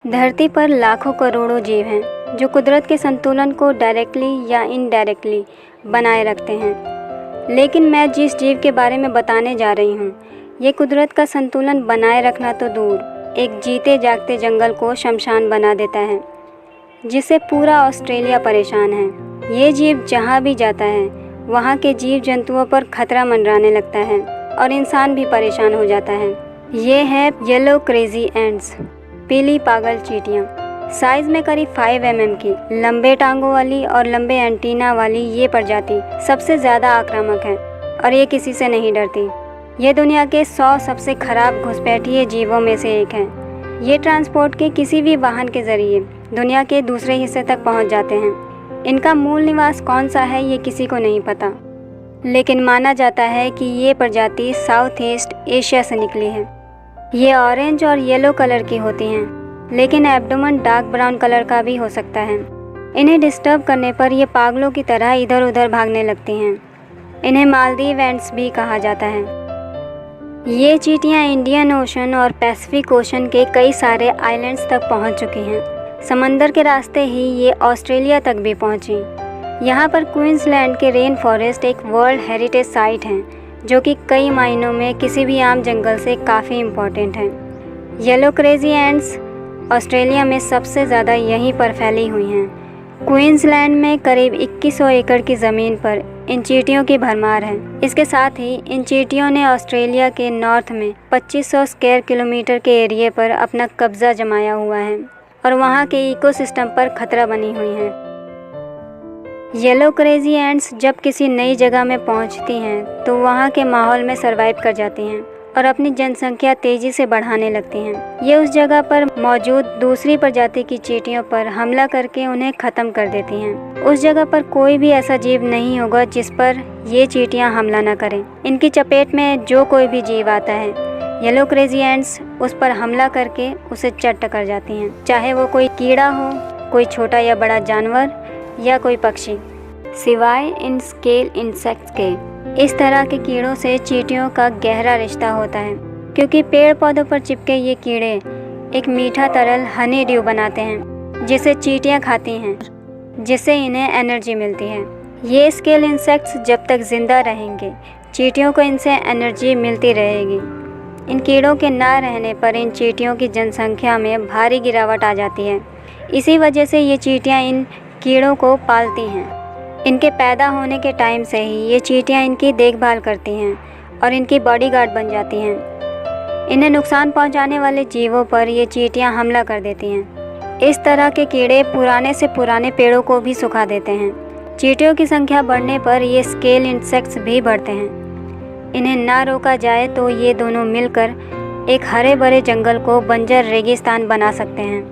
धरती पर लाखों करोड़ों जीव हैं जो कुदरत के संतुलन को डायरेक्टली या इनडायरेक्टली बनाए रखते हैं। लेकिन मैं जिस जीव के बारे में बताने जा रही हूँ, ये कुदरत का संतुलन बनाए रखना तो दूर, एक जीते जागते जंगल को शमशान बना देता है, जिससे पूरा ऑस्ट्रेलिया परेशान है। ये जीव जहाँ भी जाता है वहाँ के जीव जंतुओं पर खतरा मंडराने लगता है और इंसान भी परेशान हो जाता है। ये है येलो क्रेजी एंट्स, पीली पागल चींटियाँ। साइज में करीब 5 mm की, लंबे टांगों वाली और लंबे एंटीना वाली ये प्रजाति सबसे ज़्यादा आक्रामक है और ये किसी से नहीं डरती। ये दुनिया के 100 सबसे खराब घुसपैठिए जीवों में से एक है। ये ट्रांसपोर्ट के किसी भी वाहन के ज़रिए दुनिया के दूसरे हिस्से तक पहुंच जाते हैं। इनका मूल निवास कौन सा है ये किसी को नहीं पता, लेकिन माना जाता है कि ये प्रजाति साउथ ईस्ट एशिया से निकली है। ये ऑरेंज और येलो कलर की होती हैं, लेकिन एब्डोमेन डार्क ब्राउन कलर का भी हो सकता है। इन्हें डिस्टर्ब करने पर ये पागलों की तरह इधर उधर भागने लगती हैं। इन्हें मालदीव एंट्स भी कहा जाता है। ये चींटियाँ इंडियन ओशन और पैसिफिक ओशन के कई सारे आइलैंड्स तक पहुंच चुकी हैं। समंदर के रास्ते ही ये ऑस्ट्रेलिया तक भी पहुंची। यहाँ पर क्वींसलैंड के रेन फॉरेस्ट एक वर्ल्ड हेरिटेज साइट हैं, जो कि कई मायनों में किसी भी आम जंगल से काफ़ी इम्पोर्टेंट है। येलो क्रेजी एंट्स ऑस्ट्रेलिया में सबसे ज़्यादा यहीं पर फैली हुई हैं। क्वींसलैंड में करीब 2100 एकड़ की ज़मीन पर इन चींटियों की भरमार है। इसके साथ ही इन चींटियों ने ऑस्ट्रेलिया के नॉर्थ में 2500 स्क्वायर किलोमीटर के एरिया पर अपना कब्जा जमाया हुआ है और वहाँ के इकोसिस्टम पर खतरा बनी हुई हैं। येलो क्रेजी एंट्स जब किसी नई जगह में पहुंचती हैं तो वहां के माहौल में सरवाइव कर जाती हैं और अपनी जनसंख्या तेज़ी से बढ़ाने लगती हैं। ये उस जगह पर मौजूद दूसरी प्रजाति की चींटियों पर हमला करके उन्हें ख़त्म कर देती हैं। उस जगह पर कोई भी ऐसा जीव नहीं होगा जिस पर ये चींटियाँ हमला न करें। इनकी चपेट में जो कोई भी जीव आता है, येलो क्रेजी एंट्स उस पर हमला करके उसे चट कर जाती हैं, चाहे वो कोई कीड़ा हो, कोई छोटा या बड़ा जानवर या कोई पक्षी। सिवाय इन स्केल इंसेक्ट्स के, इस तरह के कीड़ों से चींटियों का गहरा रिश्ता होता है, क्योंकि पेड़ पौधों पर चिपके ये कीड़े एक मीठा तरल हनी ड्यू बनाते हैं, जिसे चींटियां खाती हैं, जिससे इन्हें एनर्जी मिलती है। ये स्केल इंसेक्ट्स जब तक जिंदा रहेंगे, चींटियों को इनसे एनर्जी मिलती रहेगी। इन कीड़ों के ना रहने पर इन चींटियों की जनसंख्या में भारी गिरावट आ जाती है। इसी वजह से ये चींटियाँ इन कीड़ों को पालती हैं। इनके पैदा होने के टाइम से ही ये चींटियाँ इनकी देखभाल करती हैं और इनकी बॉडीगार्ड बन जाती हैं। इन्हें नुकसान पहुंचाने वाले जीवों पर ये चींटियाँ हमला कर देती हैं। इस तरह के कीड़े पुराने से पुराने पेड़ों को भी सुखा देते हैं। चींटियों की संख्या बढ़ने पर ये स्केल इंसेक्ट्स भी बढ़ते हैं। इन्हें ना रोका जाए तो ये दोनों मिलकर एक हरे भरे जंगल को बंजर रेगिस्तान बना सकते हैं।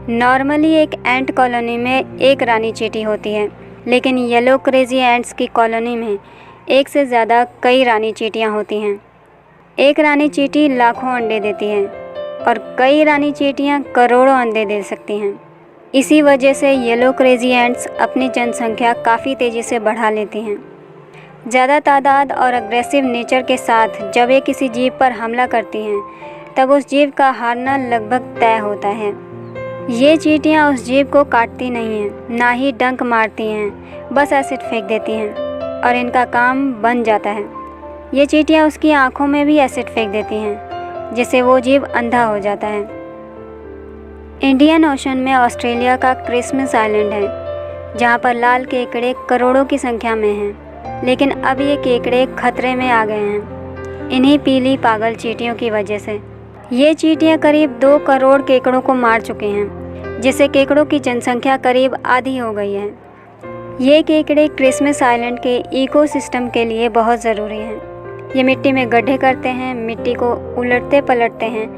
नॉर्मली एक एंट कॉलोनी में एक रानी चींटी होती है, लेकिन येलो क्रेजी एंट्स की कॉलोनी में एक से ज़्यादा कई रानी चींटियाँ होती हैं। एक रानी चींटी लाखों अंडे देती है और कई रानी चींटियाँ करोड़ों अंडे दे सकती हैं। इसी वजह से येलो क्रेजी एंट्स अपनी जनसंख्या काफ़ी तेज़ी से बढ़ा लेती हैं। ज़्यादा तादाद और अग्रेसिव नेचर के साथ जब ये किसी जीव पर हमला करती हैं, तब उस जीव का हारना लगभग तय होता है। ये चींटियाँ उस जीव को काटती नहीं हैं, ना ही डंक मारती हैं, बस एसिड फेंक देती हैं और इनका काम बन जाता है। ये चींटियाँ उसकी आँखों में भी एसिड फेंक देती हैं, जिससे वो जीव अंधा हो जाता है। इंडियन ओशन में ऑस्ट्रेलिया का क्रिसमस आइलैंड है, जहाँ पर लाल केकड़े करोड़ों की संख्या में हैं, लेकिन अब ये केकड़े खतरे में आ गए हैं, इन्हीं पीली पागल चींटियों की वजह से। ये चींटियाँ करीब 2 करोड़ केकड़ों को मार चुके हैं, जिससे केकड़ों की जनसंख्या करीब आधी हो गई है। ये केकड़े क्रिसमस आइलैंड के इकोसिस्टम के लिए बहुत ज़रूरी हैं। ये मिट्टी में गड्ढे करते हैं, मिट्टी को उलटते पलटते हैं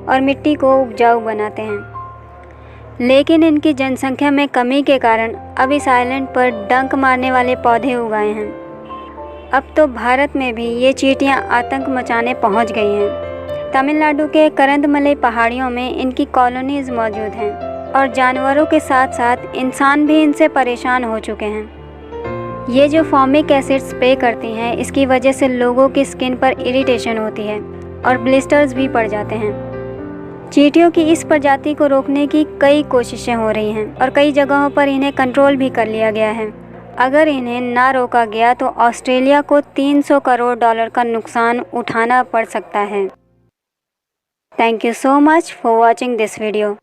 और मिट्टी को उपजाऊ बनाते हैं। लेकिन इनकी जनसंख्या में कमी के कारण अब इस आइलैंड पर डंक मारने वाले पौधे उगाए हैं। अब तो भारत में भी ये चींटियाँ आतंक मचाने पहुँच गई हैं। तमिलनाडु के करंदमलई पहाड़ियों में इनकी कॉलोनीज मौजूद हैं और जानवरों के साथ साथ इंसान भी इनसे परेशान हो चुके हैं। ये जो फॉर्मिक एसिड स्प्रे करती हैं, इसकी वजह से लोगों की स्किन पर इरिटेशन होती है और ब्लिस्टर्स भी पड़ जाते हैं। चींटियों की इस प्रजाति को रोकने की कई कोशिशें हो रही हैं और कई जगहों पर इन्हें कंट्रोल भी कर लिया गया है। अगर इन्हें ना रोका गया तो ऑस्ट्रेलिया को $300 करोड़ का नुकसान उठाना पड़ सकता है। Thank you so much for watching this video.